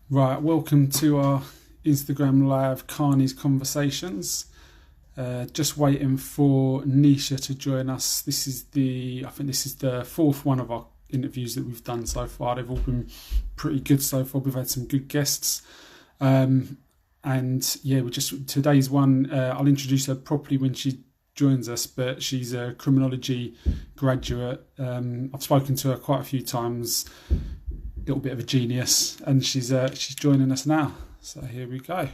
Right, welcome to our Instagram live Carney's Conversations. Just waiting for Nisha to join us. I think this is the fourth one of our interviews that we've done so far. They've all been pretty good so far. We've had some good guests. And yeah, today's one, I'll introduce her properly when she joins us, but she's a criminology graduate. I've spoken to her quite a few times. Little bit of a genius, and she's joining us now. So here we go.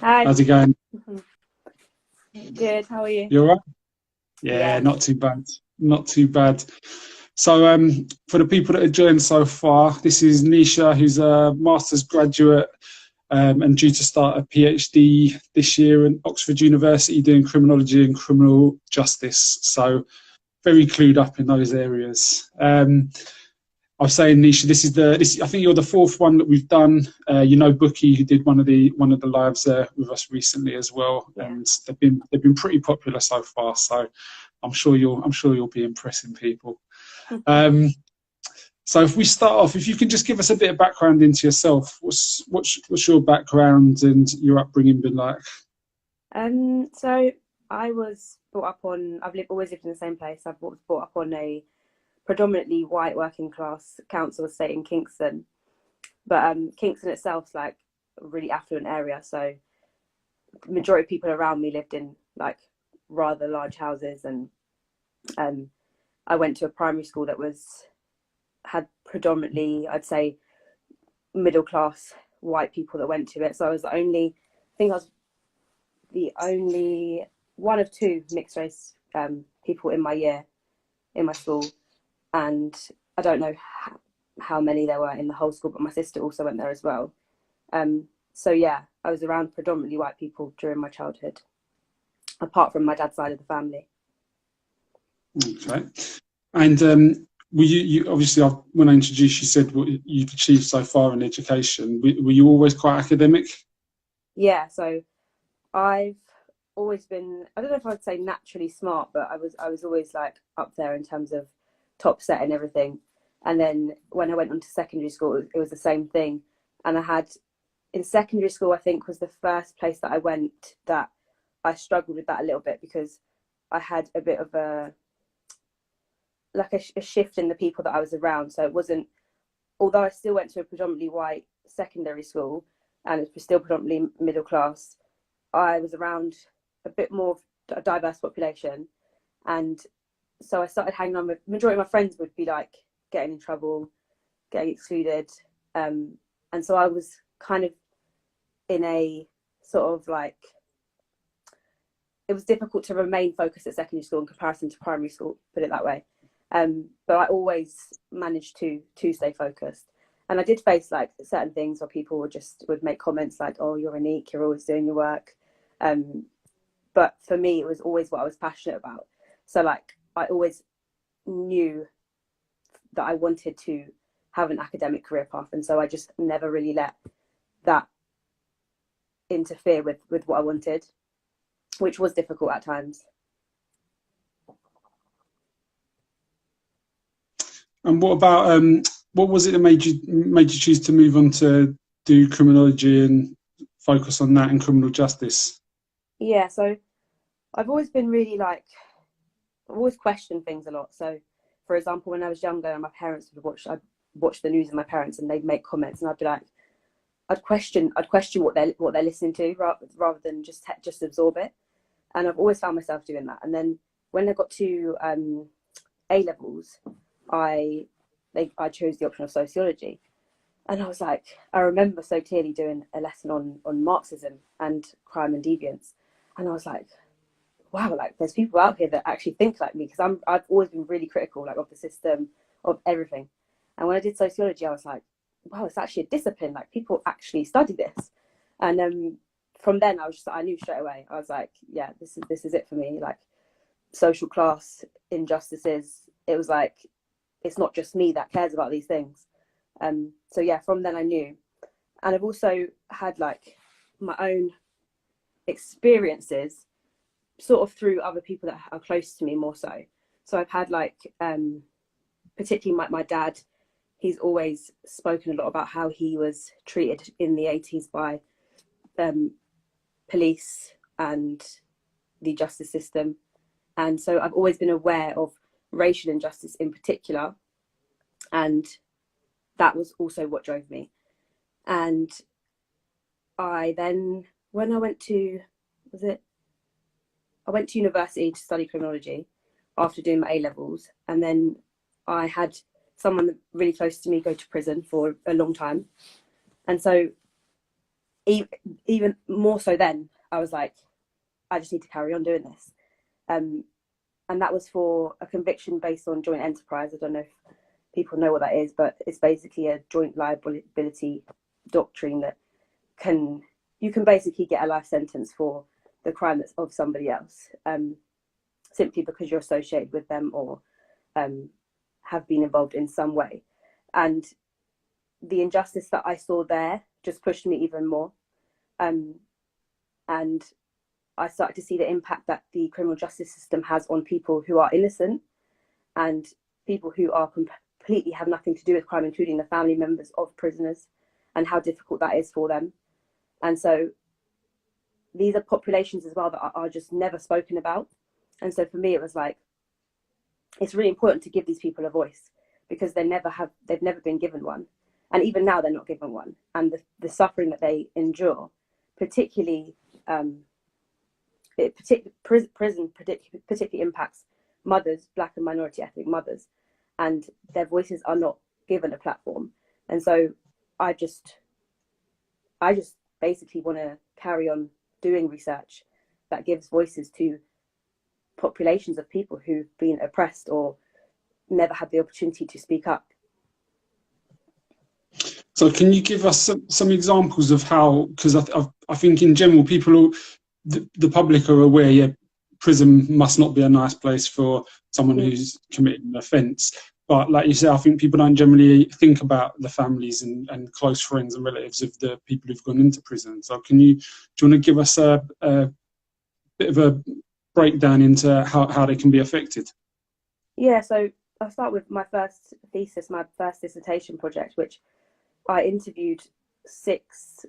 Hi. How's it going? Good. How are you? You all right? Yeah, not too bad. Not too bad. So for the people that have joined so far, this is Nisha, who's a master's graduate and due to start a PhD this year at Oxford University doing criminology and criminal justice. So very clued up in those areas. I was saying, Nisha, this I think you're the fourth one that we've done. Bookie, who did one of the lives with us recently as well, and they've been pretty popular so far. So I'm sure you'll be impressing people. So if we start off, if you can just give us a bit of background into yourself, what's your background and your upbringing been like? So I was brought up on. Always lived in the same place. I was brought up on a predominantly white working class council estate in Kingston, but Kingston itself is like a really affluent area. So the majority of people around me lived in like rather large houses, and I went to a primary school that had predominantly, I'd say, middle class white people that went to it. So I was the only one of two mixed race people in my year in my school, and I don't know how many there were in the whole school, but my sister also went there as well. So yeah, I was around predominantly white people during my childhood, apart from my dad's side of the family. Okay. And were you obviously, when I introduced you, said what you've achieved so far in education. Were you always quite academic? Yeah, so I've always been, I don't know if I'd say naturally smart, but I was always like up there in terms of top set and everything. And then when I went on to secondary school, it was the same thing. And in secondary school, I think was the first place that I went that I struggled with that a little bit, because I had a bit of a shift in the people that I was around. So it wasn't, although I still went to a predominantly white secondary school and it was still predominantly middle class, I was around a bit more of a diverse population. And so I started hanging on with, majority of my friends would be like getting in trouble, getting excluded. And so I was kind of in a sort of like, it was difficult to remain focused at secondary school in comparison to primary school, put it that way. But I always managed to stay focused. And I did face like certain things where people would make comments like, oh, you're unique, you're always doing your work. But for me, it was always what I was passionate about. So like, I always knew that I wanted to have an academic career path. And so I just never really let that interfere with what I wanted, which was difficult at times. And what about what was it that made you choose to move on to do criminology and focus on that and criminal justice? Yeah, so I've always been really like, I've always questioned things a lot. So, for example, when I was younger, and my parents I'd watch the news with my parents, and they'd make comments, and I'd be like, I'd question what they're listening to rather than just absorb it. And I've always found myself doing that. And then when I got to A levels, I chose the option of sociology, and I was like, I remember so clearly doing a lesson on Marxism and crime and deviance, and I was like, wow, like there's people out here that actually think like me, because I've always been really critical like of the system, of everything. And when I did sociology, I was like, wow, it's actually a discipline, like people actually study this. And from then I knew straight away, I was like, yeah, this is it for me. Like social class injustices, it was like it's not just me that cares about these things. So yeah, from then I knew. And I've also had like my own experiences sort of through other people that are close to me more so. So I've had like, particularly my dad, he's always spoken a lot about how he was treated in the 80s by police and the justice system. And so I've always been aware of racial injustice in particular. And that was also what drove me. And I then, when I went to, I went to university to study criminology after doing my A-levels. And then I had someone really close to me go to prison for a long time. And so even more so then, I was like, I just need to carry on doing this. And that was for a conviction based on joint enterprise. I don't know if people know what that is, but it's basically a joint liability doctrine that you can basically get a life sentence for the crime that's of somebody else, simply because you're associated with them or have been involved in some way. And the injustice that I saw there just pushed me even more. And I started to see the impact that the criminal justice system has on people who are innocent and people who are completely have nothing to do with crime, including the family members of prisoners, and how difficult that is for them. And so these are populations as well that are just never spoken about. And so for me, it was like, it's really important to give these people a voice, because they've never been given one. And even now they're not given one. And the suffering that they endure, particularly, prison particularly impacts mothers, Black and minority ethnic mothers, and their voices are not given a platform. And so I just basically want to carry on doing research that gives voices to populations of people who've been oppressed or never had the opportunity to speak up. So can you give us some examples of how, because I think in general people, the public are aware, yeah, prison must not be a nice place for someone who's committed an offence. But like you said, I think people don't generally think about the families and close friends and relatives of the people who've gone into prison. So do you want to give us a bit of a breakdown into how they can be affected? Yeah, so I'll start with my first thesis, my first dissertation project, which I interviewed 6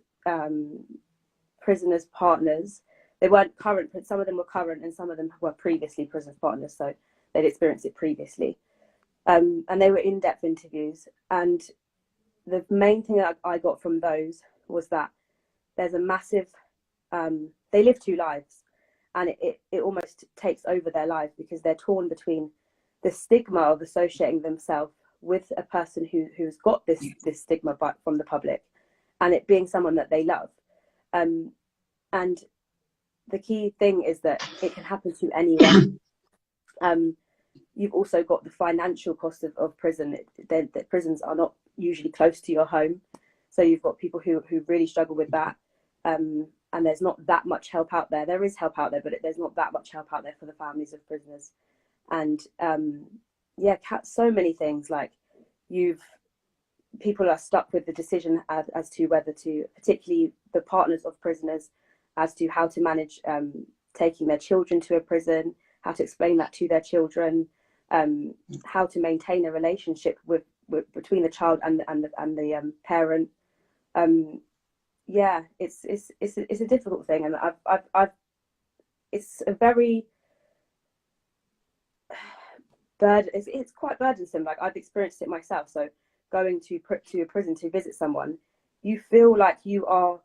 prisoners' partners. They weren't current, but some of them were current and some of them were previously prisoners' partners, so they'd experienced it previously. And they were in-depth interviews. And the main thing that I got from those was that there's a massive, they live 2 lives, and it almost takes over their lives, because they're torn between the stigma of associating themselves with a person who's got this stigma from the public, and it being someone that they love. And the key thing is that it can happen to anyone. You've also got the financial cost of prison. The prisons are not usually close to your home. So you've got people who really struggle with that. And there's not that much help out there. There is help out there, but there's not that much help out there for the families of prisoners. And so many things, like people are stuck with the decision as to whether to, particularly the partners of prisoners, as to how to manage taking their children to a prison, how to explain that to their children, how to maintain a relationship between the child and the parent. It's a difficult thing, and it's a very it's quite burdensome. Like, I've experienced it myself. So going to a prison to visit someone, you feel like you are,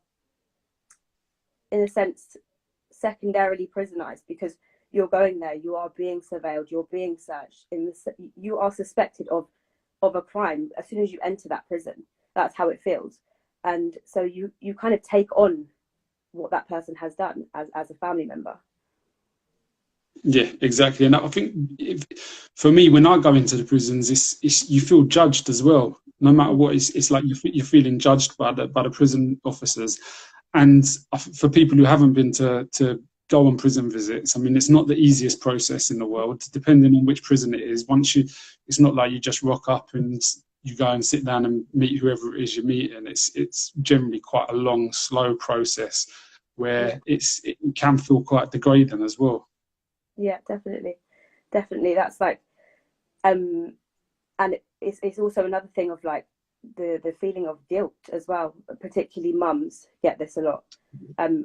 in a sense, secondarily prisonized, because you're going there, you are being surveilled, you're being searched, you are suspected of a crime as soon as you enter that prison. That's how it feels. And so you kind of take on what that person has done as a family member. Yeah, exactly. And I think for me, when I go into the prisons, it's you feel judged as well. No matter what, it's like you're feeling judged by the prison officers. And for people who haven't been to go on prison visits. I mean, it's not the easiest process in the world, depending on which prison it is. It's not like you just rock up and you go and sit down and meet whoever it is you're meeting. It's generally quite a long, slow process where it can feel quite degrading as well. Yeah, definitely. That's like, and it's also another thing of like the feeling of guilt as well. Particularly mums get this a lot,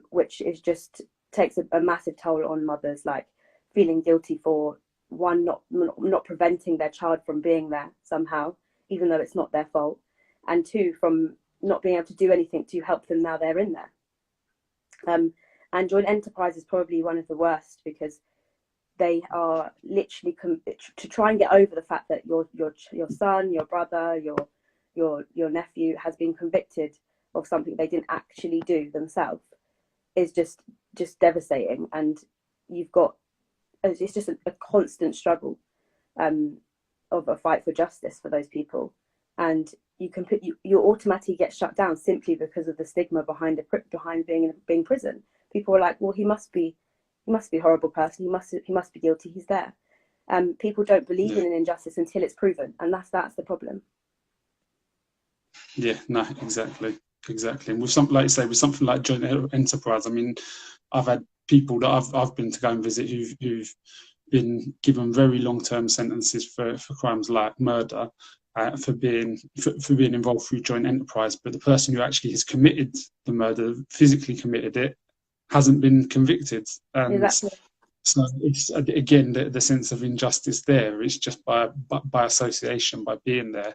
which is just takes a massive toll on mothers, like feeling guilty for one, not preventing their child from being there somehow, even though it's not their fault, and two, from not being able to do anything to help them now they're in there. And joint enterprise is probably one of the worst, because they are literally to try and get over the fact that your son, your brother, your nephew has been convicted of something they didn't actually do themselves is just devastating. And it's just a constant struggle of a fight for justice for those people. And you automatically get shut down simply because of the stigma behind being in prison. People are like, well, he must be a horrible person. He must be guilty. He's there. People don't believe in an injustice until it's proven, and that's the problem. Yeah, no, exactly. And with something like something like joint enterprise, I mean, I've had people that I've been to go and visit who've been given very long-term sentences for crimes like murder, for being involved through joint enterprise, but the person who actually has committed the murder, physically committed it, hasn't been convicted. And exactly. so it's, again, the sense of injustice there is just by association, by being there.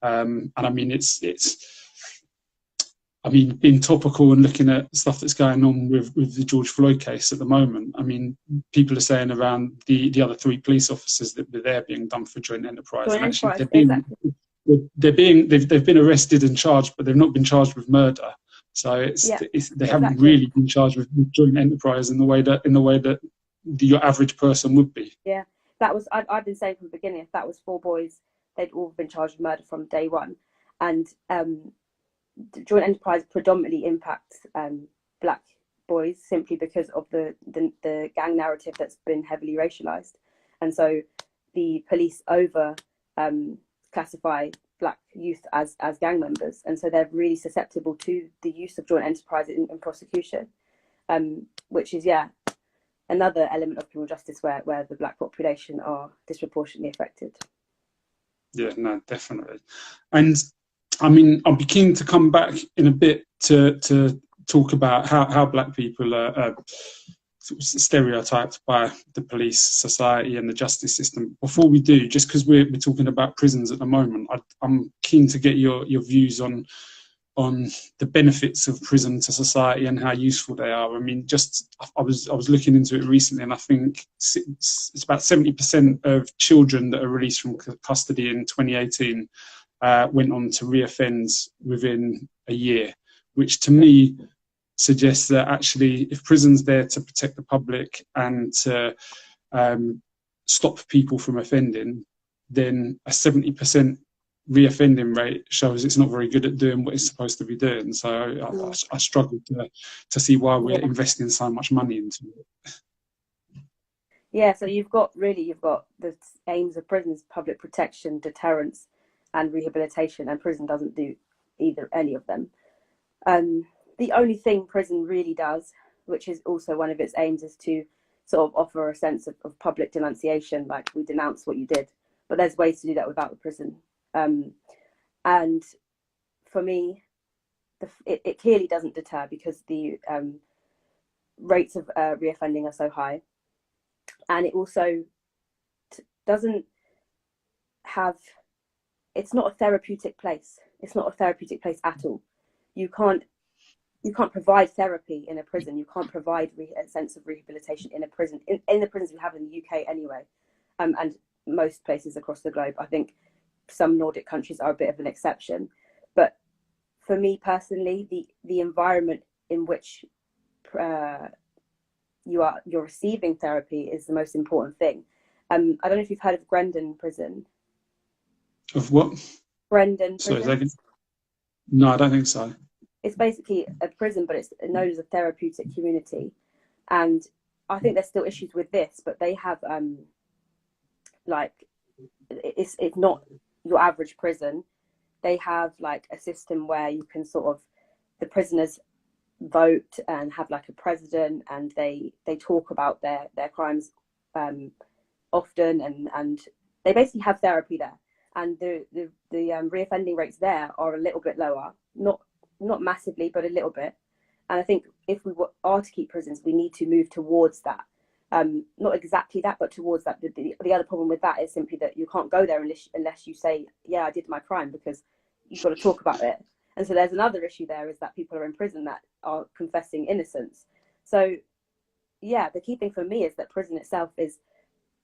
And I mean, being topical and looking at stuff that's going on with the George Floyd case at the moment. I mean, people are saying around the other 3 police officers that were there being done for joint enterprise, and actually they've been arrested and charged, but they've not been charged with murder. So they haven't really been charged with joint enterprise in the way that your average person would be. Yeah, that was I've been saying from the beginning. If that was 4 boys, they'd all been charged with murder from day one. And joint enterprise predominantly impacts black boys simply because of the gang narrative that's been heavily racialized, and so the police over classify black youth as gang members, and so they're really susceptible to the use of joint enterprise in prosecution, which is another element of criminal justice where the black population are disproportionately affected. Yeah, no, definitely. And I mean, I'll be keen to come back in a bit to talk about how black people are stereotyped by the police, society, and the justice system. Before we do, just because we're talking about prisons at the moment, I'm keen to get your views on the benefits of prison to society and how useful they are. I mean, I was looking into it recently, and I think it's about 70% of children that are released from custody in 2018 went on to reoffend within a year, which to me suggests that actually if prison's there to protect the public and to stop people from offending, then a 70% reoffending rate shows it's not very good at doing what it's supposed to be doing. So I struggle to see why we're investing so much money into it. Yeah, so you've got the aims of prisons: public protection, deterrence, and rehabilitation, and prison doesn't do any of them. The only thing prison really does, which is also one of its aims, is to sort of offer a sense of public denunciation, like we denounce what you did. But there's ways to do that without the prison. And for me, it clearly doesn't deter, because the rates of reoffending are so high. And it also doesn't have, it's not a therapeutic place. It's not a therapeutic place at all. You can't provide therapy in a prison. You can't provide a sense of rehabilitation in a prison, in the prisons we have in the UK anyway, and most places across the globe. I think some Nordic countries are a bit of an exception. But for me personally, the environment in which you're receiving therapy is the most important thing. I don't know if you've heard of Grendon Prison. Of what? Grendon Prison. No, I don't think so. It's basically a prison, but it's known as a therapeutic community. And I think there's still issues with this, but they have like it's not your average prison. They have like a system where you can sort of, the prisoners vote and have like a president, and they talk about their crimes often, and they basically have therapy there. And the reoffending rates there are a little bit lower, not massively, but a little bit. And I think if we are to keep prisons, we need to move towards that. Not exactly that, but towards that. The other problem with that is simply that you can't go there unless you say, yeah, I did my crime, because you've got to talk about it. And so there's another issue there, is that people are in prison that are confessing innocence. So yeah, the key thing for me is that prison itself is,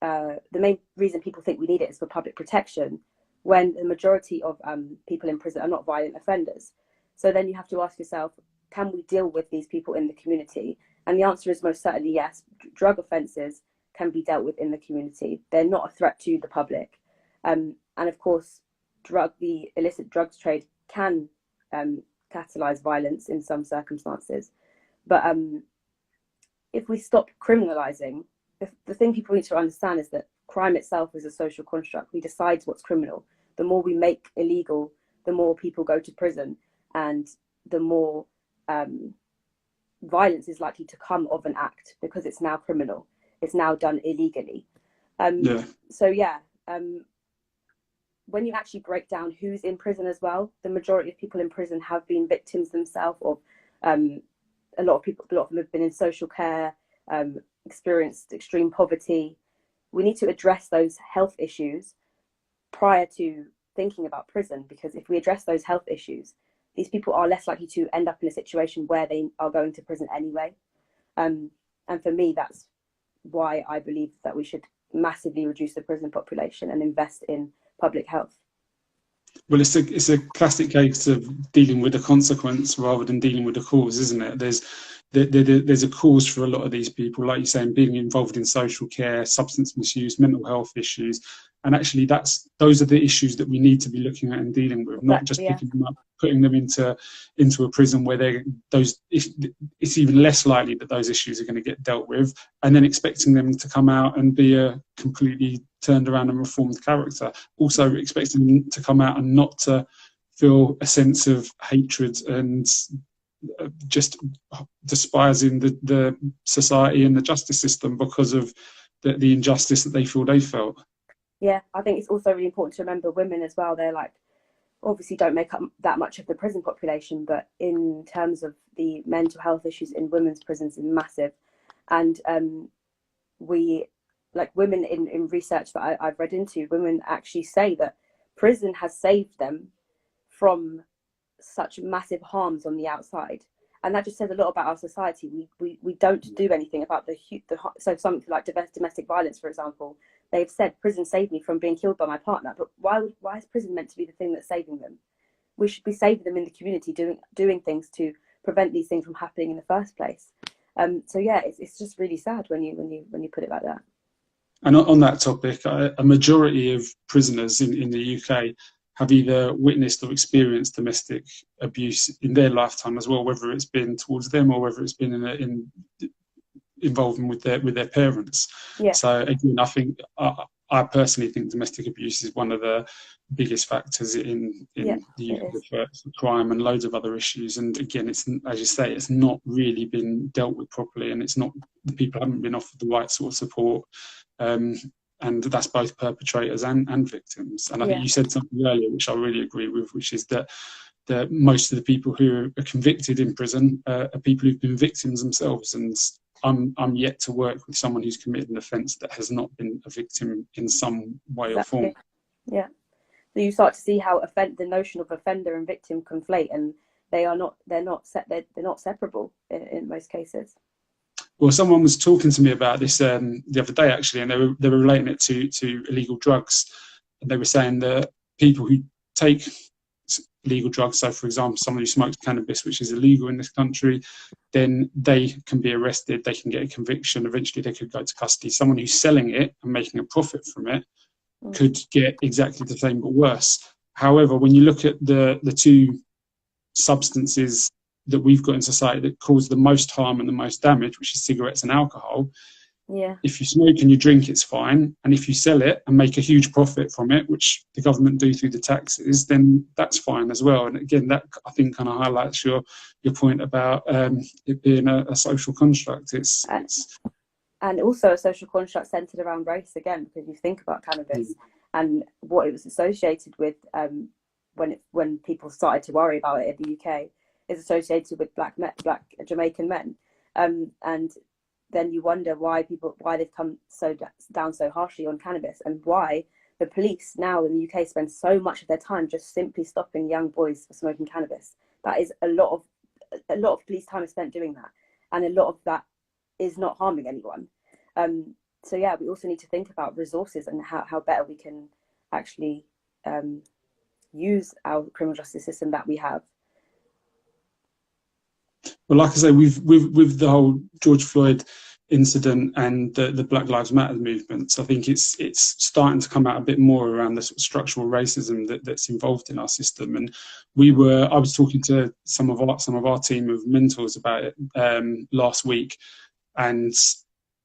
the main reason people think we need it is for public protection, when the majority of people in prison are not violent offenders. So then you have to ask yourself, can we deal with these people in the community? And the answer is most certainly yes. Drug offences can be dealt with in the community. They're not a threat to the public. And of course, the illicit drugs trade can catalyse violence in some circumstances. But if we stop criminalising, the thing people need to understand is that crime itself is a social construct. We decide what's criminal. The more we make illegal, the more people go to prison, and the more violence is likely to come of an act, because it's now criminal. It's now done illegally. So yeah, when you actually break down who's in prison as well, the majority of people in prison have been victims themselves, or a lot of them have been in social care, experienced extreme poverty. We need to address those health issues prior to thinking about prison, because if we address those health issues, these people are less likely to end up in a situation where they are going to prison anyway. And for me, that's why I believe that we should massively reduce the prison population and invest in public health. Well, it's a classic case of dealing with the consequence rather than dealing with the cause, isn't it? There's a cause for a lot of these people, like you're saying, being involved in social care, substance misuse, mental health issues, and actually those are the issues that we need to be looking at and dealing with, not just picking them up, putting them into a prison where it's even less likely that those issues are going to get dealt with, and then expecting them to come out and be a completely turned around and reformed character. Also expecting them to come out and not to feel a sense of hatred and just despising the society and the justice system because of the injustice that they feel they felt. Yeah, I think it's also really important to remember women as well. They're like, obviously don't make up that much of the prison population, but in terms of the mental health issues in women's prisons is massive. And women in research that I've read into, women actually say that prison has saved them from such massive harms on the outside. And that just says a lot about our society. We don't do anything about so something like domestic violence, for example. They've said prison saved me from being killed by my partner, but why is prison meant to be the thing that's saving them? We should be saving them in the community, doing things to prevent these things from happening in the first place. So yeah, it's just really sad when you put it like that. And on that topic, a majority of prisoners in the UK have either witnessed or experienced domestic abuse in their lifetime as well, whether it's been towards them or whether it's been in involving with their parents. Yeah. So again, I think I personally think domestic abuse is one of the biggest factors in the UK for crime and loads of other issues. And again, it's, as you say, it's not really been dealt with properly, and it's not, the people haven't been offered the right sort of support. And that's both perpetrators and victims. And I think you said something earlier, which I really agree with, which is that most of the people who are convicted in prison are people who've been victims themselves. And I'm yet to work with someone who's committed an offence that has not been a victim in some way or form. Yeah. So you start to see how the notion of offender and victim conflate, and they're not separable in most cases. Well, someone was talking to me about this the other day, actually, and they were relating it to illegal drugs. And they were saying that people who take illegal drugs, so for example, someone who smokes cannabis, which is illegal in this country, then they can be arrested, they can get a conviction, eventually they could go to custody. Someone who's selling it and making a profit from it could get exactly the same but worse. However, when you look at the two substances that we've got in society that cause the most harm and the most damage, which is cigarettes and alcohol, Yeah. If you smoke and you drink, it's fine. And if you sell it and make a huge profit from it, which the government do through the taxes, then that's fine as well. And again, that I think kind of highlights your point about it being a social construct. And also a social construct centered around race again, because you think about cannabis and what it was associated with when people started to worry about it in the UK, is associated with black Jamaican men, and then you wonder why they've come down so harshly on cannabis, and why the police now in the UK spend so much of their time just simply stopping young boys for smoking cannabis. That is a lot of police time is spent doing that, and a lot of that is not harming anyone. So yeah, we also need to think about resources and how better we can actually use our criminal justice system that we have. Well, like I say, with the whole George Floyd incident and the Black Lives Matter movements, I think it's starting to come out a bit more around the sort of structural racism that's involved in our system. And I was talking to some of our team of mentors about it last week, and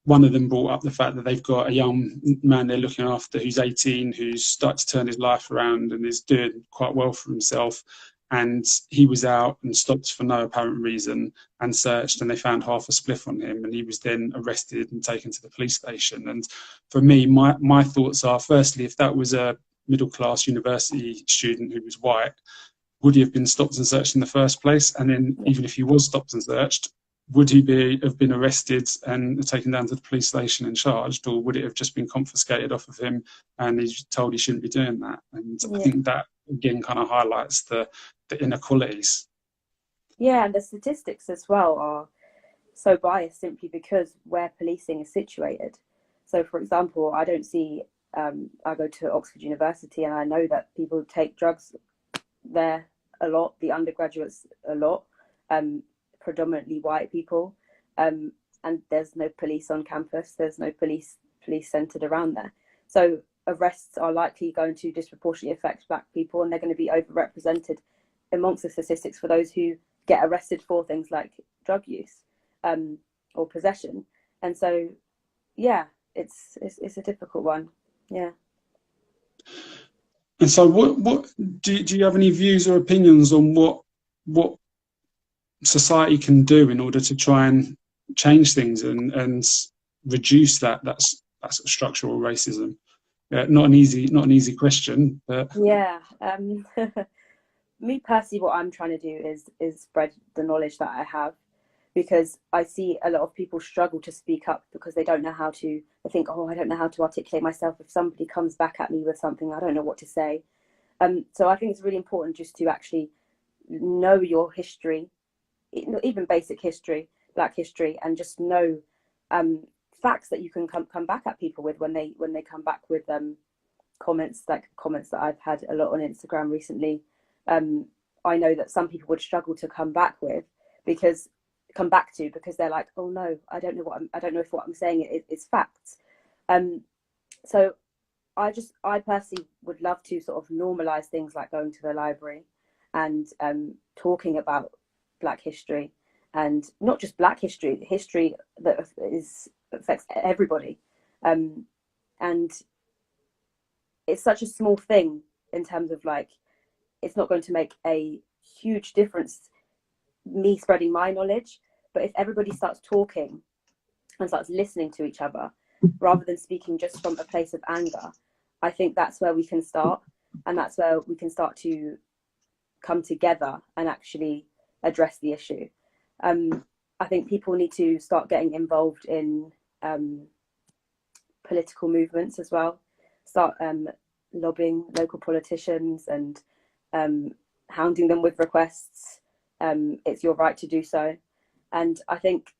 one of them brought up the fact that they've got a young man they're looking after who's 18, who's started to turn his life around and is doing quite well for himself. And he was out and stopped for no apparent reason and searched, and they found half a spliff on him, and he was then arrested and taken to the police station. And for me, my thoughts are, firstly, if that was a middle-class university student who was white, would he have been stopped and searched in the first place? And then even if he was stopped and searched, would he have been arrested and taken down to the police station and charged, or would it have just been confiscated off of him and he's told he shouldn't be doing that? And I think that, again, kind of highlights the inequalities. Yeah, and the statistics as well are so biased simply because where policing is situated. So, for example, I don't see, I go to Oxford University and I know that people take drugs there a lot, the undergraduates a lot, predominantly white people, and there's no police on campus, there's no police centered around there. So arrests are likely going to disproportionately affect black people, and they're going to be overrepresented amongst the statistics for those who get arrested for things like drug use or possession. And so, yeah, it's a difficult one. Yeah. And so, what do you have any views or opinions on what society can do in order to try and change things and reduce that sort of structural racism? Not an easy question, but yeah. Me personally, what I'm trying to do is spread the knowledge that I have, because I see a lot of people struggle to speak up because they don't know how to. They think, oh, I don't know how to articulate myself. If somebody comes back at me with something, I don't know what to say. So I think it's really important just to actually know your history, even basic history, Black history, and just know facts that you can come back at people with when they come back with comments that I've had a lot on Instagram recently. I know that some people would struggle to come back because they're like, oh no, I don't know if what I'm saying is facts. So I personally would love to sort of normalize things like going to the library and talking about Black history, and not just Black history, history that affects everybody. And it's such a small thing in terms of, like, it's not going to make a huge difference, me spreading my knowledge, but if everybody starts talking and starts listening to each other rather than speaking just from a place of anger, I think that's where we can start, and that's where we can start to come together and actually address the issue. I think people need to start getting involved in political movements as well, start lobbying local politicians and hounding them with requests. It's your right to do so. And I think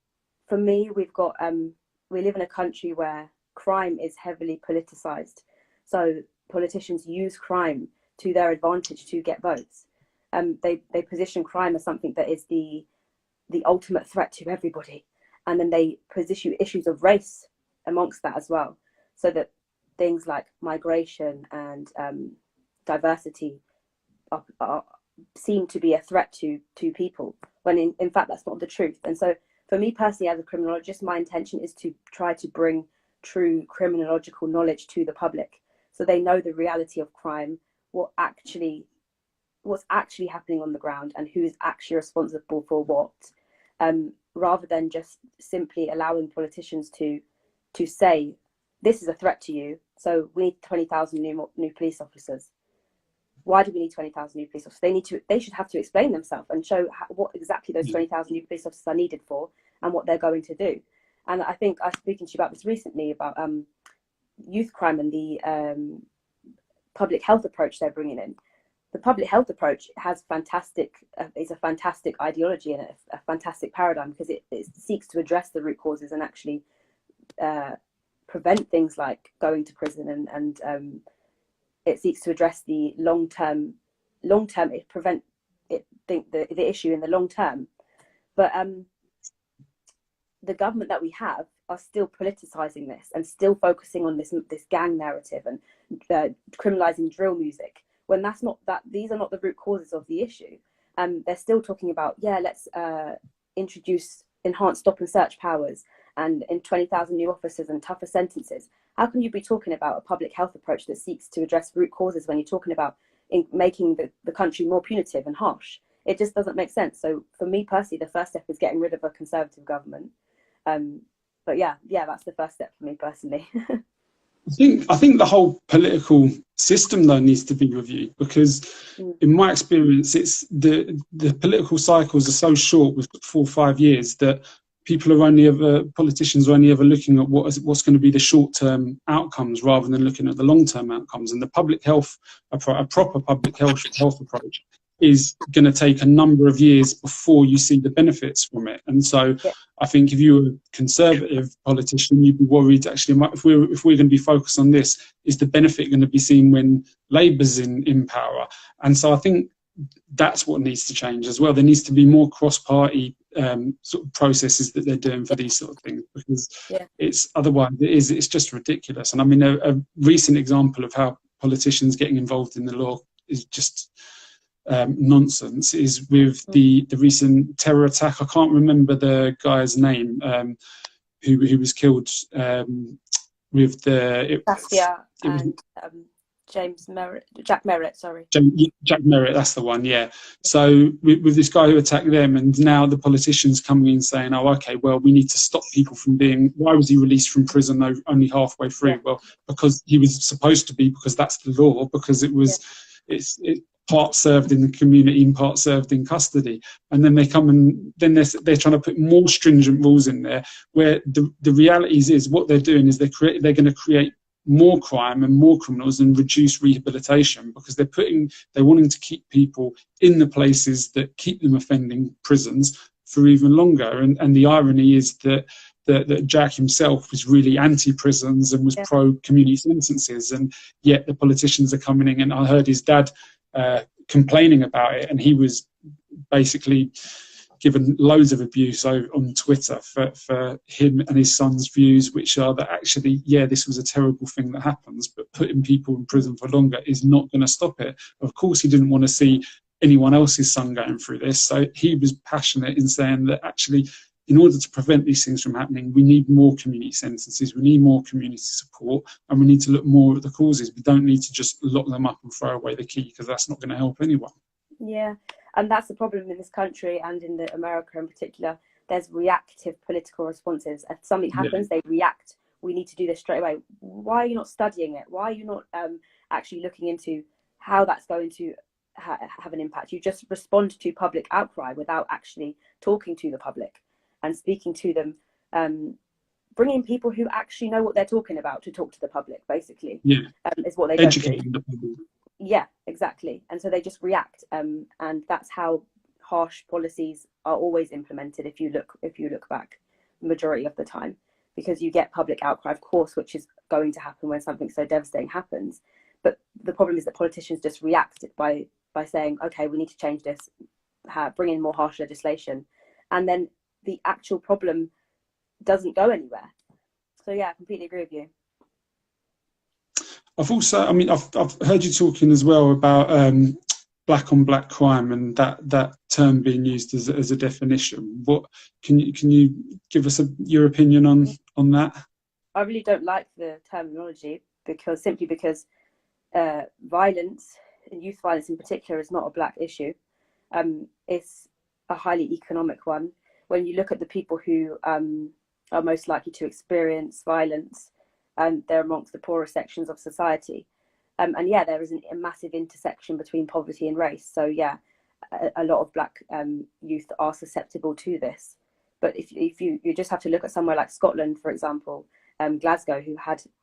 for me, we live in a country where crime is heavily politicized. So politicians use crime to their advantage to get votes. They position crime as something that is the ultimate threat to everybody. And then they position issues of race amongst that as well. So that things like migration and diversity seem to be a threat to people, when in fact that's not the truth. And so for me personally, as a criminologist, my intention is to try to bring true criminological knowledge to the public, so they know the reality of crime, what's actually happening on the ground, and who is actually responsible for what, rather than just simply allowing politicians to say, this is a threat to you, so we need 20,000 new police officers. Why do we need 20,000 new police officers? They should have to explain themselves and show what exactly those 20,000 new police officers are needed for and what they're going to do. And I think I was speaking to you about this recently, about youth crime and the public health approach they're bringing in. The public health approach has is a fantastic ideology and a fantastic paradigm, because it seeks to address the root causes and actually prevent things like going to prison, and it seeks to address the long term. The issue in the long term. But the government that we have are still politicizing this and still focusing on this gang narrative and criminalizing drill music, when these are not the root causes of the issue. They're still talking about, let's introduce enhanced stop and search powers and 20,000 new officers and tougher sentences. How can you be talking about a public health approach that seeks to address root causes when you're talking about making the country more punitive and harsh? It just doesn't make sense. So for me personally, the first step is getting rid of a Conservative government. But that's the first step for me personally. I think the whole political system though needs to be reviewed, because in my experience, it's the political cycles are so short, with 4 or 5 years, that politicians are only ever looking at what's going to be the short-term outcomes rather than looking at the long-term outcomes. And the public health, a proper public health approach, is going to take a number of years before you see the benefits from it. And so I think if you were a Conservative politician, you'd be worried, actually, if we're going to be focused on this, is the benefit going to be seen when Labour's in power? And so I think that's what needs to change as well. There needs to be more cross-party sort of processes that they're doing for these sort of things, because it's just ridiculous. And I mean, a recent example of how politicians getting involved in the law is just nonsense is with the recent terror attack. I can't remember the guy's name who was killed with the Jack Merritt, sorry. Jack Merritt, that's the one, yeah. So with this guy who attacked them, and now the politicians coming in saying, oh, okay, well, we need to stop people from why was he released from prison only halfway through? Yeah. Well, because he was supposed to be, because that's the law, because it's part served in the community and part served in custody. And then they come and then they're trying to put more stringent rules in there, where the reality is what they're doing is they're going to create more crime and more criminals and reduce rehabilitation, because they're wanting to keep people in the places that keep them offending, prisons, for even longer. And the irony is that Jack himself was really anti-prisons and was pro-community sentences, and yet the politicians are coming in, and I heard his dad complaining about it, and he was basically given loads of abuse on Twitter for him and his son's views, which are that actually, this was a terrible thing that happens, but putting people in prison for longer is not going to stop it. Of course, he didn't want to see anyone else's son going through this, so he was passionate in saying that actually, in order to prevent these things from happening, we need more community sentences, we need more community support, and we need to look more at the causes. We don't need to just lock them up and throw away the key, because that's not going to help anyone. Yeah, and that's the problem in this country and in America in particular. There's reactive political responses. If something happens, they react. We need to do this straight away. Why are you not studying it? Why are you not actually looking into how that's going to have an impact? You just respond to public outcry without actually talking to the public and speaking to them, bringing people who actually know what they're talking about to talk to the public, basically, is what they educating don't do. The public. Yeah, exactly. And so they just react, and that's how harsh policies are always implemented. If you look back, the majority of the time, because you get public outcry, of course, which is going to happen when something so devastating happens. But the problem is that politicians just react by saying, okay, we need to change this, bring in more harsh legislation, and then the actual problem doesn't go anywhere. So yeah, I completely agree with you. I've heard you talking as well about black on black crime and that term being used as a definition. What can you give us your opinion on that? I really don't like the terminology simply because violence, and youth violence in particular, is not a black issue. It's a highly economic one. When you look at the people who are most likely to experience violence, they're amongst the poorer sections of society. And yeah, there is a massive intersection between poverty and race. So yeah, a lot of black youth are susceptible to this. But if you just have to look at somewhere like Scotland, for example, Glasgow, who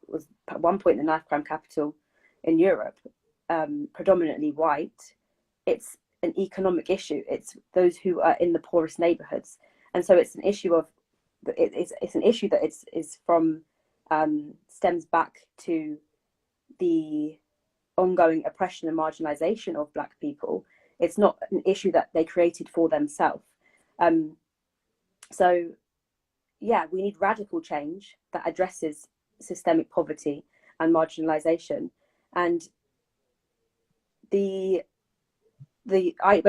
was at one point the knife crime capital in Europe, predominantly white. It's an economic issue. It's those who are in the poorest neighbourhoods, and so it's an issue of it's an issue that is from stems back to the ongoing oppression and marginalisation of black people. It's not an issue that they created for themselves. So yeah, we need radical change that addresses systemic poverty and marginalisation. And when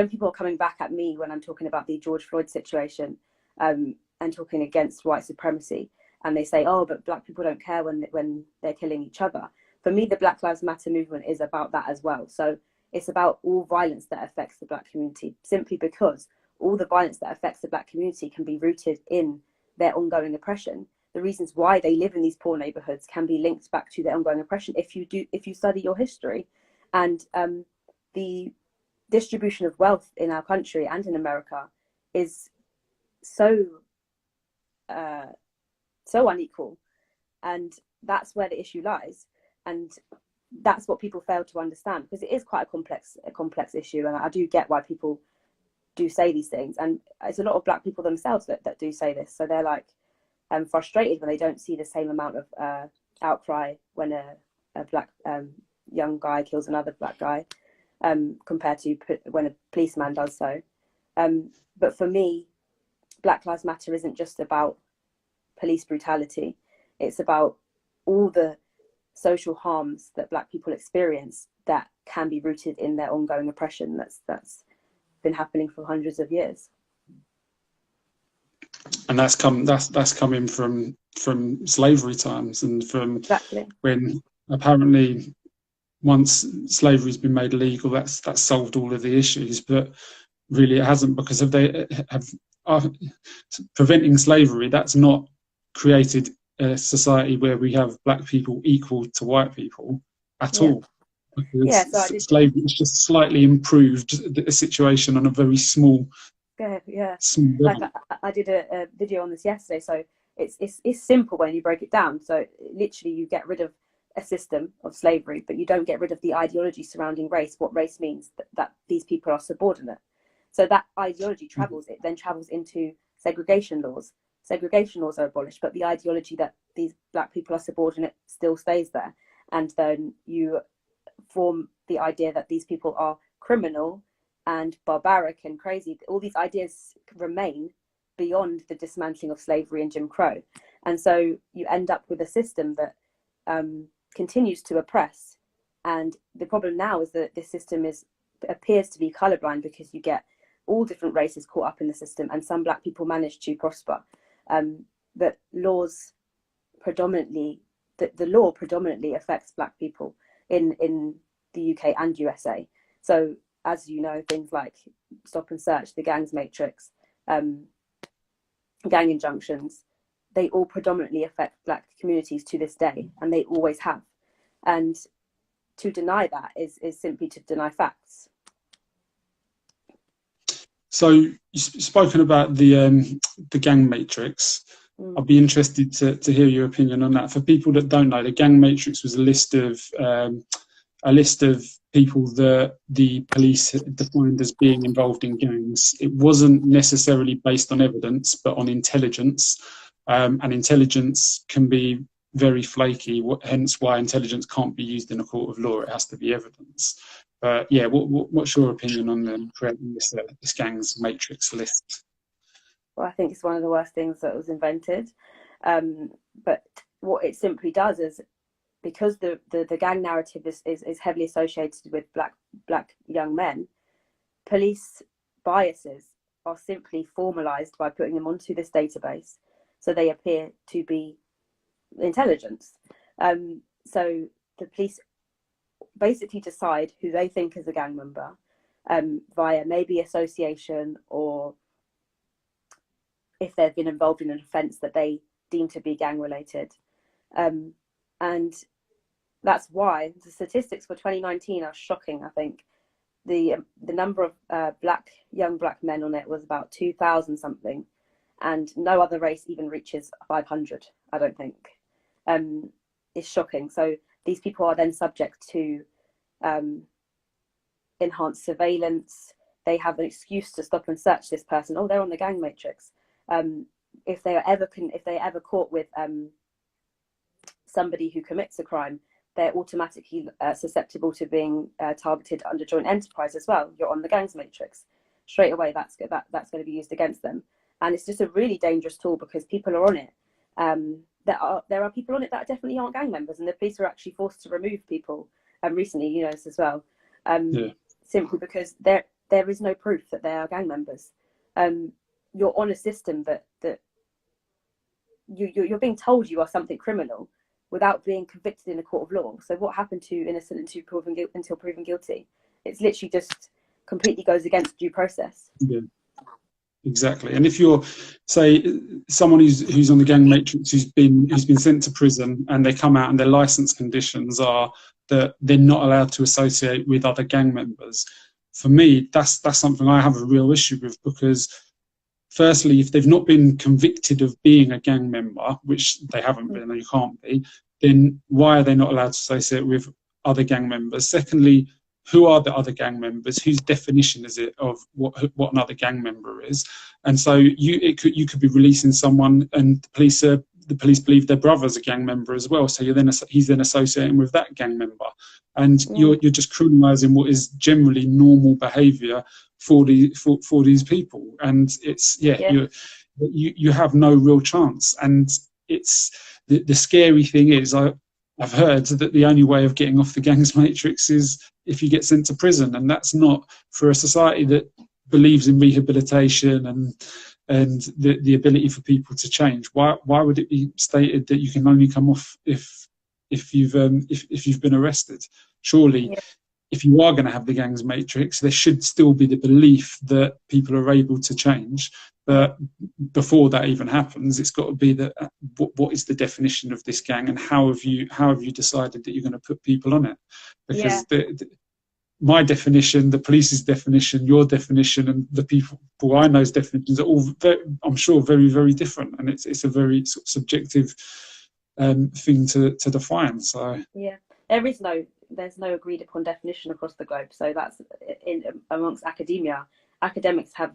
people are coming back at me when I'm talking about the George Floyd situation and talking against white supremacy, and they say, oh, but black people don't care when they're killing each other. For me, the Black Lives Matter movement is about that as well. So it's about all violence that affects the black community, simply because all the violence that affects the black community can be rooted in their ongoing oppression. The reasons why they live in these poor neighborhoods can be linked back to their ongoing oppression if you study your history. And the distribution of wealth in our country and in America is so unequal, and that's where the issue lies. And that's what people fail to understand, because it is quite a complex issue. And I do get why people do say these things, and it's a lot of black people themselves that do say this. So they're like frustrated when they don't see the same amount of outcry when a black young guy kills another black guy compared to when a policeman does so. But for me, Black Lives Matter isn't just about police brutality. It's about all the social harms that black people experience that can be rooted in their ongoing oppression that's been happening for hundreds of years. And that's coming from slavery times, and from exactly when apparently once slavery's been made illegal, that's solved all of the issues. But really it hasn't, because preventing slavery, that's not created a society where we have black people equal to white people at all. Because slavery has just slightly improved the situation on a very small small level. Like I did a video on this yesterday. So it's simple when you break it down. So literally you get rid of a system of slavery, but you don't get rid of the ideology surrounding race, what race means, that these people are subordinate. So that ideology travels, it then travels into segregation laws. Segregation laws are abolished, but the ideology that these black people are subordinate still stays there. And then you form the idea that these people are criminal and barbaric and crazy. All these ideas remain beyond the dismantling of slavery and Jim Crow. And so you end up with a system that continues to oppress. And the problem now is that this system appears to be colorblind, because you get all different races caught up in the system, and some black people manage to prosper. But the law predominantly affects black people in the UK and USA. So as you know, things like stop and search, the gangs matrix, gang injunctions, they all predominantly affect black communities to this day, and they always have. And to deny that is simply to deny facts. So you've spoken about the gang matrix. I'd be interested to hear your opinion on that. For people that don't know, the gang matrix was a list of people that the police defined as being involved in gangs. It wasn't necessarily based on evidence, but on intelligence. And intelligence can be very flaky, hence why intelligence can't be used in a court of law. It has to be evidence. But yeah, what's your opinion on creating this gangs matrix list? Well, I think it's one of the worst things that was invented. But what it simply does is, because the gang narrative is heavily associated with black young men, police biases are simply formalized by putting them onto this database, so they appear to be intelligence. So the police basically decide who they think is a gang member via maybe association, or if they've been involved in an offence that they deem to be gang related. And that's why the statistics for 2019 are shocking. I think the number of young black men on it was about 2,000 something, and no other race even reaches 500, I don't think. It's shocking. So these people are then subject to enhanced surveillance. They have an excuse to stop and search this person. Oh, they're on the gang matrix. If they are ever caught with somebody who commits a crime, they're automatically susceptible to being targeted under joint enterprise as well. You're on the gangs matrix. Straight away, that's going to be used against them. And it's just a really dangerous tool, because people are on it. There are people on it that definitely aren't gang members, and the police are actually forced to remove people recently, you know, as well, simply because there is no proof that they are gang members. You're on a system that you're being told you are something criminal without being convicted in a court of law. So what happened to innocent until proven guilty? It's literally just completely goes against due process. Yeah. Exactly. And if you're, say, someone who's on the gang matrix, who's been sent to prison, and they come out and their license conditions are that they're not allowed to associate with other gang members, for me, that's something I have a real issue with, because firstly, if they've not been convicted of being a gang member, which they haven't been, and you can't be, then why are they not allowed to associate with other gang members? Secondly, who are the other gang members? Whose definition is it of what another gang member is? And so you could be releasing someone, and the police believe their brother's a gang member as well. So he's then associating with that gang member, and you're just criminalising what is generally normal behaviour for these people. And it's you have no real chance. And it's the scary thing is I've heard that the only way of getting off the gangs matrix is if you get sent to prison, and that's not for a society that believes in rehabilitation and the ability for people to change. Why would it be stated that you can only come off if you've been arrested? Surely, if you are going to have the gangs matrix, there should still be the belief that people are able to change. But before that even happens, it's got to be that what is the definition of this gang, and how have you decided that you're going to put people on it? Because my definition, the police's definition, your definition, and the people I know's definitions are all, I'm sure, very, very different, and it's a very sort of subjective thing to define. So there's no agreed upon definition across the globe. So that's amongst academia. Academics have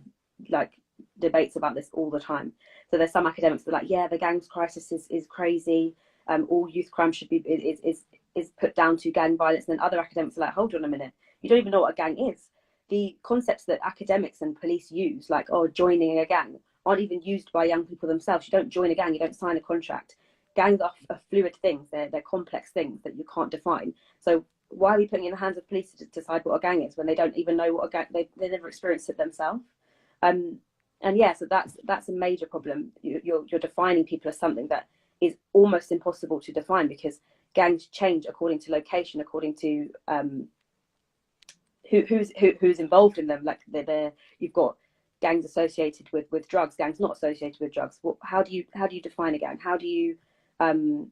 debates about this all the time. So there's some academics that are like, yeah, the gangs crisis is crazy. All youth crime should be is put down to gang violence. And then other academics are like, hold on a minute, you don't even know what a gang is. The concepts that academics and police use, like joining a gang, aren't even used by young people themselves. You don't join a gang, you don't sign a contract. Gangs are fluid things. They're complex things that you can't define. So why are we putting it in the hands of police to decide what a gang is when they don't even know what a gang? They never experienced it themselves. So that's a major problem. You're defining people as something that is almost impossible to define, because gangs change according to location, according to who's involved in them. Like you've got gangs associated with drugs, gangs not associated with drugs. How do you define a gang? How do you and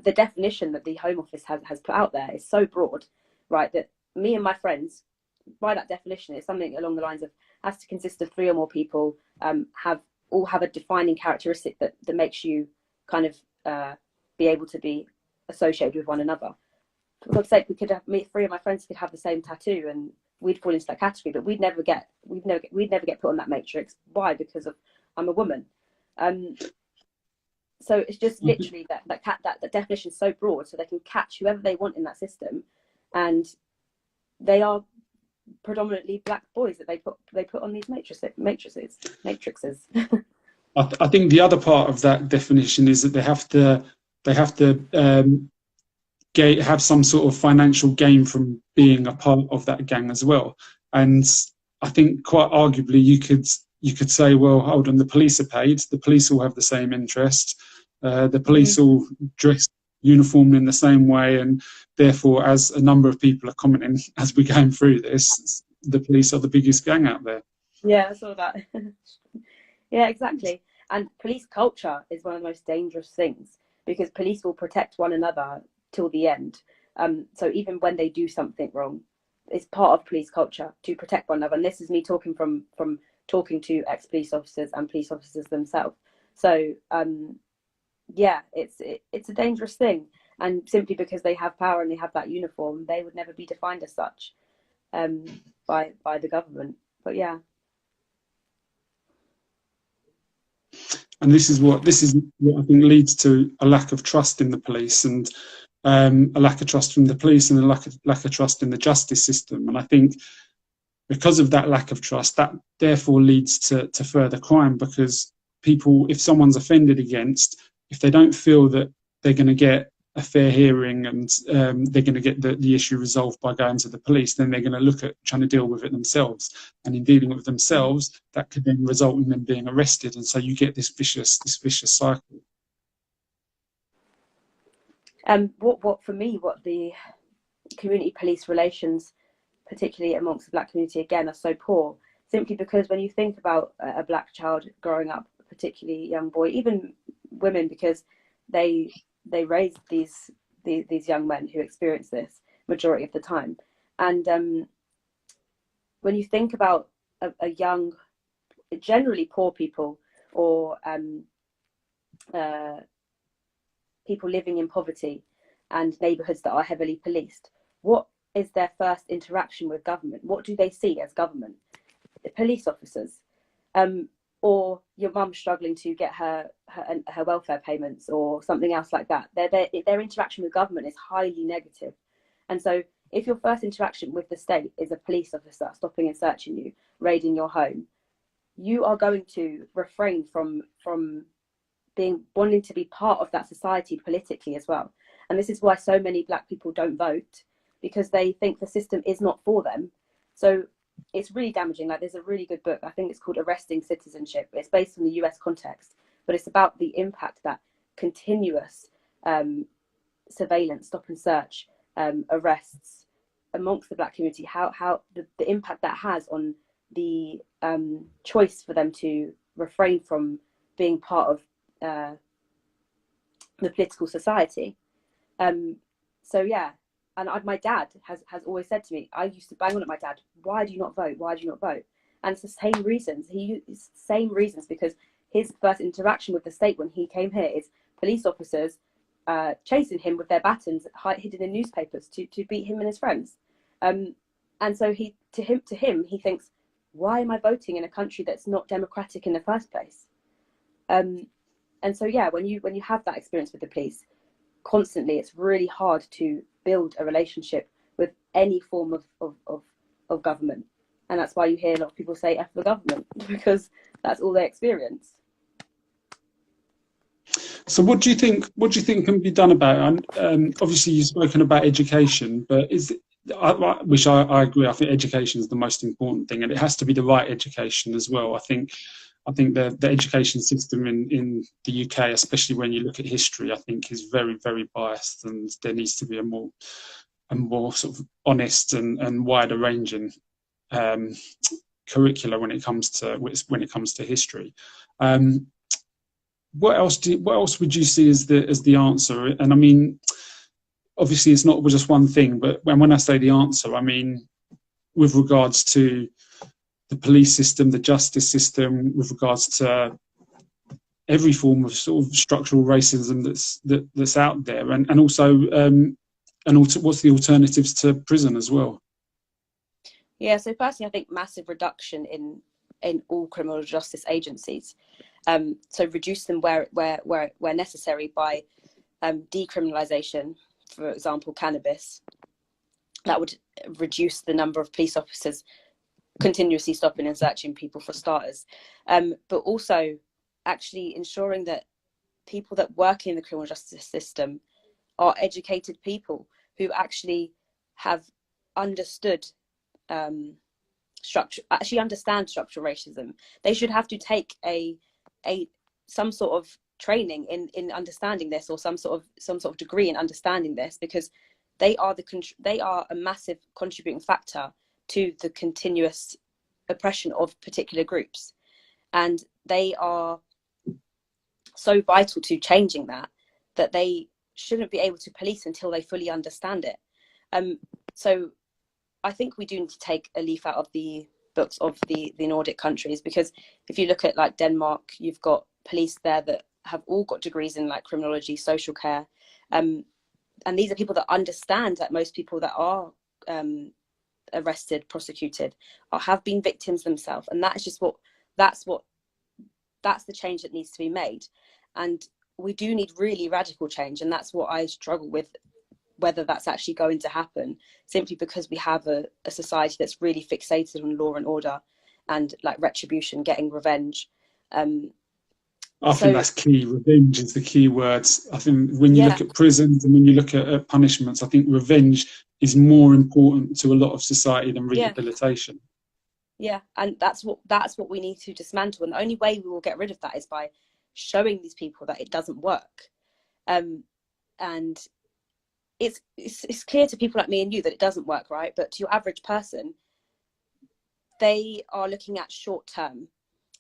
the definition that the Home Office has put out there is so broad, right, that me and my friends, by that definition, it's something along the lines of has to consist of 3 or more people, have a defining characteristic that makes you kind of be able to be associated with one another. For God's sake, 3 of my friends could have the same tattoo and we'd fall into that category, but we'd never get put on that matrix. Why? Because I'm a woman. So it's just literally that definition is so broad, so they can catch whoever they want in that system, and they are predominantly black boys that they put on these matrices. I think the other part of that definition is that they have to have some sort of financial gain from being a part of that gang as well. And I think quite arguably you could say, well, hold on, the police are paid, the police all have the same interest, the police all dress uniformed in the same way, and therefore, as a number of people are commenting as we're going through this, the police are the biggest gang out there. Yeah, I saw that. Yeah, exactly. And police culture is one of the most dangerous things, because police will protect one another till the end. So even when they do something wrong, it's part of police culture to protect one another. And this is me talking from talking to ex-police officers and police officers themselves. So yeah, it's a dangerous thing. And simply because they have power and they have that uniform, they would never be defined as such by the government. But yeah. And this is what I think leads to a lack of trust in the police, and a lack of trust from the police, and a lack of trust in the justice system. And I think because of that lack of trust, that therefore leads to further crime, because people, if someone's offended against, if they don't feel that they're going to get a fair hearing and they're going to get the issue resolved by going to the police, then they're going to look at trying to deal with it themselves. And in dealing with themselves, that could then result in them being arrested. And so you get this vicious cycle. What for me, what the community police relations, particularly amongst the Black community, again, are so poor, simply because when you think about a Black child growing up, particularly young boy, even women, because they raise these young men who experience this majority of the time. And when you think about a young, generally poor people, or people living in poverty and neighbourhoods that are heavily policed, what is their first interaction with government? What do they see as government? The police officers, or your mum struggling to get her welfare payments or something else like that. Their interaction with government is highly negative. And so if your first interaction with the state is a police officer stopping and searching you, raiding your home, you are going to refrain from wanting to be part of that society politically as well. And this is why so many Black people don't vote, because they think the system is not for them. So it's really damaging. Like, there's a really good book, I think it's called Arresting Citizenship. It's based on the US context, but it's about the impact that continuous surveillance, stop and search, arrests amongst the Black community, how the impact that has on the choice for them to refrain from being part of the political society. So yeah, and my dad has always said to me, I used to bang on at my dad, why do you not vote? Why do you not vote? And it's the same reasons. Same reasons, because his first interaction with the state when he came here is police officers chasing him with their batons hidden in newspapers to beat him and his friends. And so to him he thinks, why am I voting in a country that's not democratic in the first place? And so yeah, when you have that experience with the police constantly, it's really hard to build a relationship with any form of government. And that's why you hear a lot of people say F the government, because that's all they experience. So what do you think can be done about it? Obviously you've spoken about education, but which I agree, I think education is the most important thing, and it has to be the right education as well. I think the education system in the UK, especially when you look at history, I think is very, very biased, and there needs to be a more sort of honest and wider ranging curricula when it comes to history. What else would you see as the answer? And I mean, obviously it's not just one thing, but when I say the answer, I mean with regards to the police system, the justice system, with regards to every form of sort of structural racism that's out there, and also what's the alternatives to prison as well? Yeah, so personally, I think massive reduction in all criminal justice agencies. So reduce them where necessary by decriminalisation, for example, cannabis. That would reduce the number of police officers continuously stopping and searching people, for starters. But also actually ensuring that people that work in the criminal justice system are educated people who actually have understood actually understand structural racism. They should have to take some sort of training in understanding this, or some sort of degree in understanding this, because they are a massive contributing factor to the continuous oppression of particular groups, and they are so vital to changing that they shouldn't be able to police until they fully understand it. So I think we do need to take a leaf out of the books of the Nordic countries, because if you look at like Denmark, you've got police there that have all got degrees in like criminology, social care, and these are people that understand that most people that are arrested, prosecuted, have been victims themselves, and that's the change that needs to be made. And we do need really radical change, and that's what I struggle with, whether that's actually going to happen, simply because we have a society that's really fixated on law and order and like retribution, getting revenge. I think that's key. Revenge is the key word. I think when you look at prisons and when you look at punishments, I think revenge is more important to a lot of society than rehabilitation. Yeah, and that's what we need to dismantle. And the only way we will get rid of that is by showing these people that it doesn't work. And it's clear to people like me and you that it doesn't work, right? But to your average person, they are looking at short term.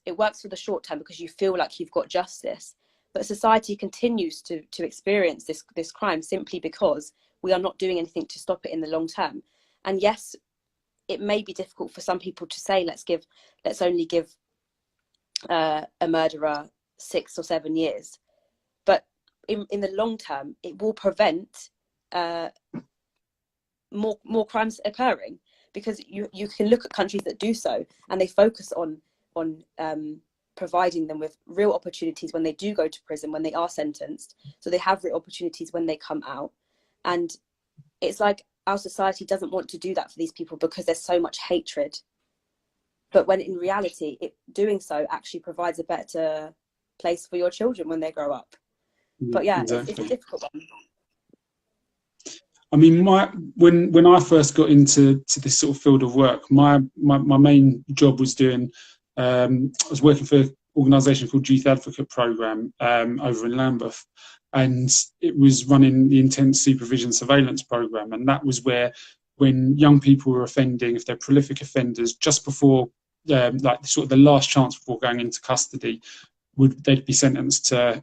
It works for the short term because you feel like you've got justice, but society continues to experience this crime simply because we are not doing anything to stop it in the long term. And yes, it may be difficult for some people to say, let's only give a murderer 6 or 7 years, but in the long term, it will prevent more crimes occurring, because you can look at countries that do so, and they focus on providing them with real opportunities when they do go to prison, when they are sentenced, so they have real opportunities when they come out. And it's like our society doesn't want to do that for these people because there's so much hatred, but when in reality doing so actually provides a better place for your children when they grow up. But exactly. It's a difficult one. I mean, when I first got into this sort of field of work, my main job was I was working for an organisation called Youth Advocate Programme over in Lambeth, and it was running the Intense Supervision Surveillance Programme, and that was where, when young people were offending, if they're prolific offenders, just before like sort of the last chance before going into custody, they'd be sentenced to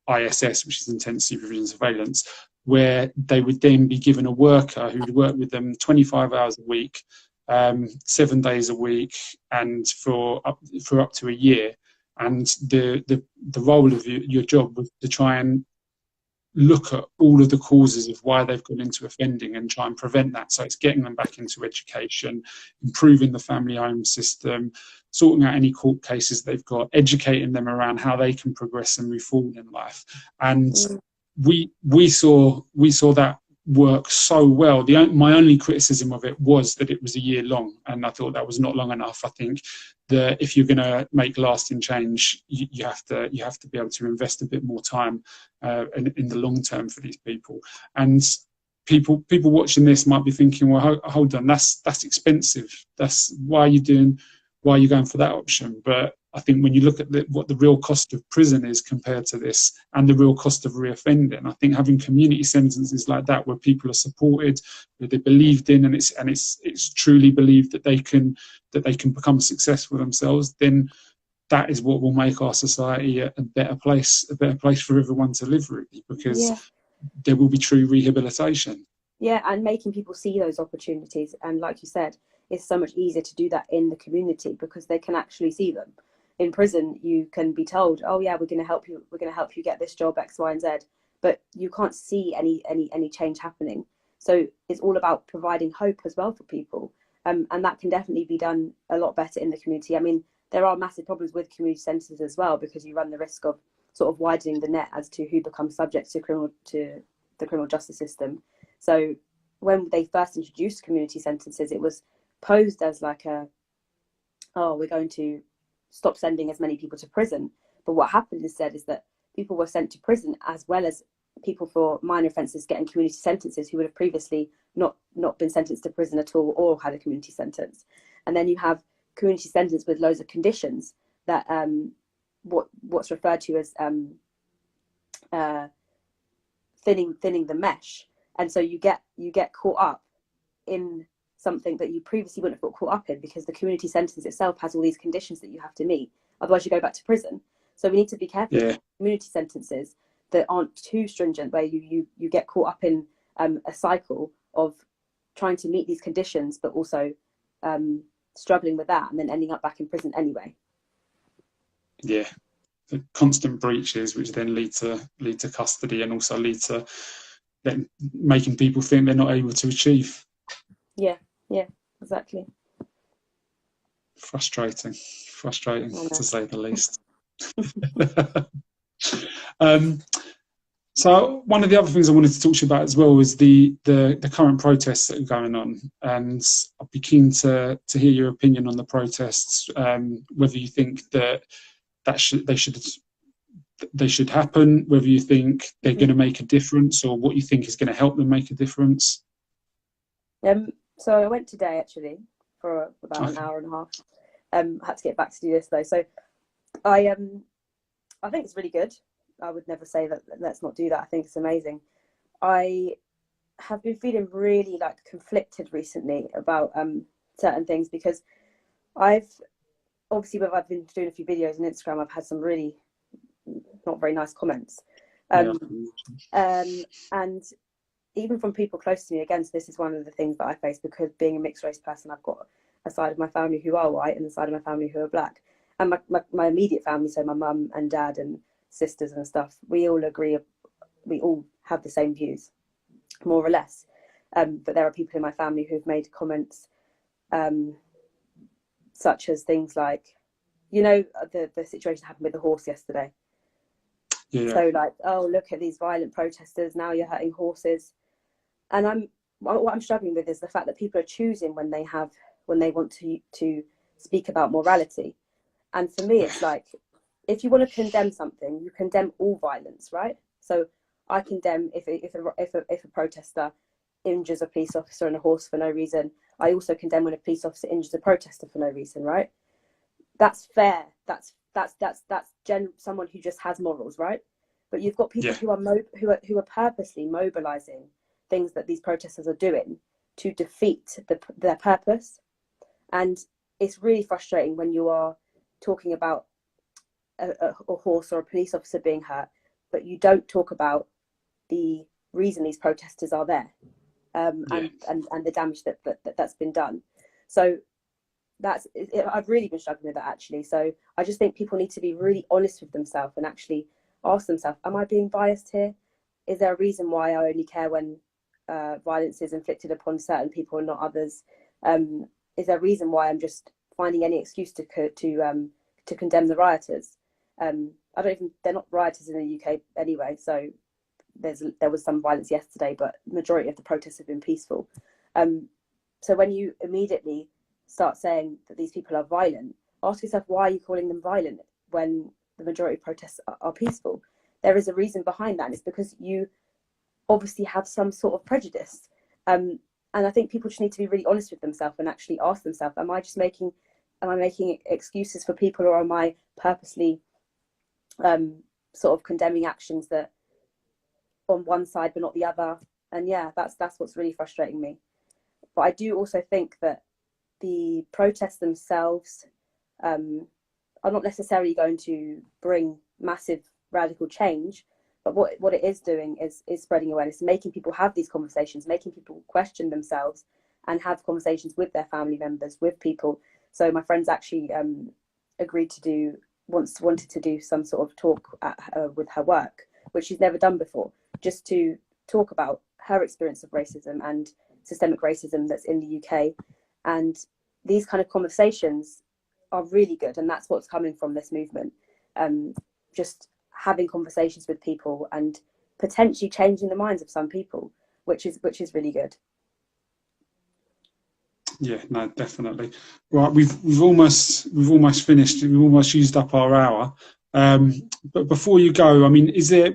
ISS, which is Intense Supervision Surveillance, where they would then be given a worker who'd work with them 25 hours a week, 7 days a week, and for up to a year. And the role of your job was to try and look at all of the causes of why they've gone into offending and try and prevent that. So it's getting them back into education, improving the family home system, sorting out any court cases they've got, educating them around how they can progress and move forward in life. And we saw that work so well. My only criticism of it was that it was a year long, and I thought that was not long enough. I think that if you're going to make lasting change, you have to be able to invest a bit more time in the long term for these people. And people watching this might be thinking, well, hold on, that's expensive. Why are you going for that option? But I think when you look at what the real cost of prison is compared to this, and the real cost of reoffending, I think having community sentences like that, where people are supported, where they're believed in, and it's truly believed that they can become successful themselves, then that is what will make our society a better place for everyone to live, really, because there will be true rehabilitation. Yeah, and making people see those opportunities, and like you said, it's so much easier to do that in the community because they can actually see them. In prison, you can be told, "Oh yeah, we're going to help you get this job X, Y, and Z," but you can't see any change happening. So it's all about providing hope as well for people, and that can definitely be done a lot better in the community. I mean, there are massive problems with community centres as well, because you run the risk of sort of widening the net as to who becomes subject to the criminal justice system. So when they first introduced community sentences, it was posed as like we're going to stop sending as many people to prison. But what happened instead is that people were sent to prison, as well as people for minor offences getting community sentences who would have previously not been sentenced to prison at all or had a community sentence. And then you have community centres with loads of conditions that what's referred to as thinning the mesh. And so you get caught up in something that you previously wouldn't have got caught up in, because the community sentence itself has all these conditions that you have to meet. Otherwise you go back to prison. So we need to be careful with community sentences that aren't too stringent, where you get caught up in a cycle of trying to meet these conditions, but also struggling with that and then ending up back in prison anyway. Yeah, the constant breaches, which then lead to custody, and also lead to then making people think they're not able to achieve. Yeah, exactly. Frustrating to say the least. So one of the other things I wanted to talk to you about as well was the current protests that are going on, and I'd be keen to hear your opinion on the protests, whether you think that they should happen, whether you think they're going to make a difference, or what you think is going to help them make a difference. So I went today actually for about an hour and a half. I had to get back to do this though. So I think it's really good. I would never say that let's not do that. I think it's amazing. I have been feeling really like conflicted recently about certain things, because I've been doing a few videos on Instagram, I've had some really not very nice comments. And even from people close to me, again, so this is one of the things that I face, because being a mixed race person, I've got a side of my family who are white and a side of my family who are black. And my immediate family, so my mum and dad and sisters and stuff, we all agree, we all have the same views, more or less. But there are people in my family who've made comments such as things like, the situation that happened with the horse yesterday. Yeah. So like, oh, look at these violent protesters, now you're hurting horses. And what I'm struggling with is the fact that people are choosing when they want to speak about morality. And for me, it's like, if you want to condemn something, you condemn all violence, right? So I condemn if a protester injures a police officer and a horse for no reason. I also condemn when a police officer injures a protester for no reason, right? That's fair. That's someone who just has morals, right? But you've got people who are purposely mobilizing things that these protesters are doing to defeat their purpose. And it's really frustrating when you are talking about a horse or a police officer being hurt, but you don't talk about the reason these protesters are there, and the damage that's been done. So I've really been struggling with that, actually. So I just think people need to be really honest with themselves and actually ask themselves, am I being biased here? Is there a reason why I only care when violence is inflicted upon certain people and not others? Is there a reason why I'm just finding any excuse to condemn the rioters? They're not rioters in the UK anyway, so there was some violence yesterday, but the majority of the protests have been peaceful. So when you immediately start saying that these people are violent, ask yourself, why are you calling them violent when the majority of protests are peaceful? There is a reason behind that, and it's because you obviously have some sort of prejudice. And I think people just need to be really honest with themselves and actually ask themselves, am I making excuses for people, or am I purposely sort of condemning actions that on one side but not the other? And that's what's really frustrating me. But I do also think that the protests themselves are not necessarily going to bring massive radical change, but what it is doing is spreading awareness, making people have these conversations, making people question themselves and have conversations with their family members, with people. So my friend's actually wanted to do some sort of talk with her work, which she's never done before, just to talk about her experience of racism and systemic racism that's in the UK. And these kind of conversations are really good, and that's what's coming from this movement. Just having conversations with people and potentially changing the minds of some people, which is really good. Yeah, no, definitely. Right, we've almost finished. We've almost used up our hour. But before you go, I mean, is there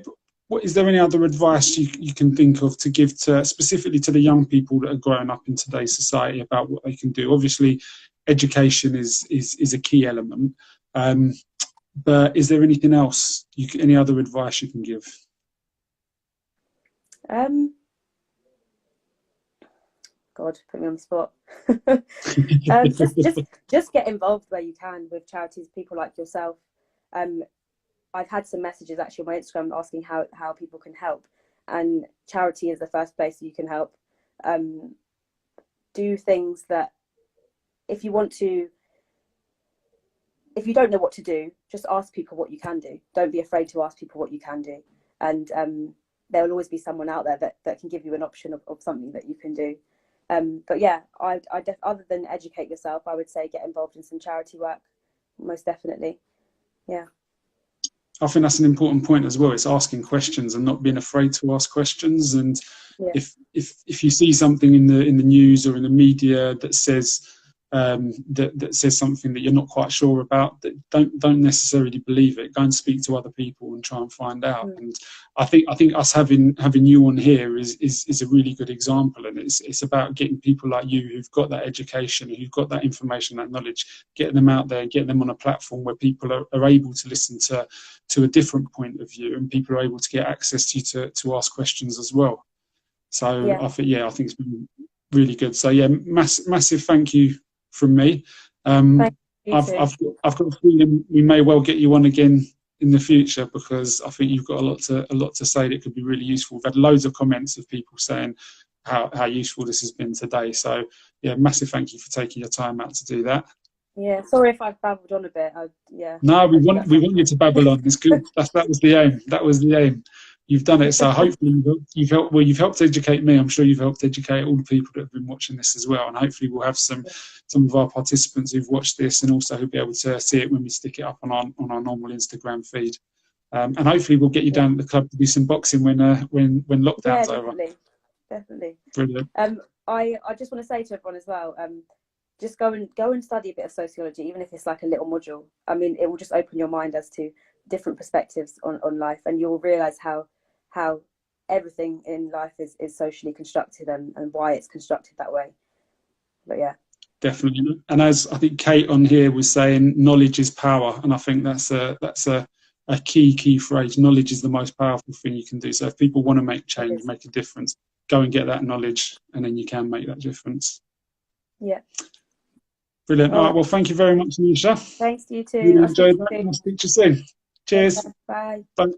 any other advice you can think of to give specifically to the young people that are growing up in today's society about what they can do? Obviously, education is a key element. But is there anything else, any other advice you can give? God, put me on the spot. Just get involved where you can with charities, people like yourself. I've had some messages actually on my Instagram asking how people can help, and charity is the first place you can help. Do things that, if you don't know what to do, just ask people what you can do. Don't be afraid to ask people what you can do, and there will always be someone out there that can give you an option of something that you can do. But yeah, other than educate yourself, I would say get involved in some charity work, most definitely. Yeah. I think that's an important point as well. It's asking questions and not being afraid to ask questions. And Yeah. if you see something in the news or in the media that says that says something that you're not quite sure about, that don't necessarily believe it. Go and speak to other people and try and find out. And I think us having you on here is a really good example. And it's about getting people like you who've got that education, who've got that information, that knowledge, getting them out there, getting them on a platform where people are able to listen to a different point of view, and people are able to get access to you to ask questions as well. So yeah. I think it's been really good. So yeah, massive thank you from me. I've got a feeling we may well get you on again in the future, because I think you've got a lot to say that could be really useful. We've had loads of comments of people saying how useful this has been today. So yeah, massive thank you for taking your time out to do that. Yeah, sorry if I've babbled on a bit. No, we want you to babble on. It's good. That was the aim. That was the aim. You've done it. So hopefully you've helped educate me. I'm sure you've helped educate all the people that have been watching this as well. And hopefully we'll have some of our participants who've watched this, and also who'll be able to see it when we stick it up on our normal Instagram feed. And hopefully we'll get you down at the club to do some boxing when lockdown's over. Definitely. Brilliant. I just want to say to everyone as well, just go and study a bit of sociology, even if it's like a little module. I mean, it will just open your mind as to different perspectives on life, and you'll realise how everything in life is socially constructed and why it's constructed that way. But yeah. Definitely. And as I think Kate on here was saying, knowledge is power. And I think that's a key phrase. Knowledge is the most powerful thing you can do. So if people want to make change, make a difference, go and get that knowledge, and then you can make that difference. Yeah. Brilliant. All right. Well, thank you very much, Nisha. Thanks to you too. Really enjoyed that. I'll speak to you soon. Cheers. Bye. Bye.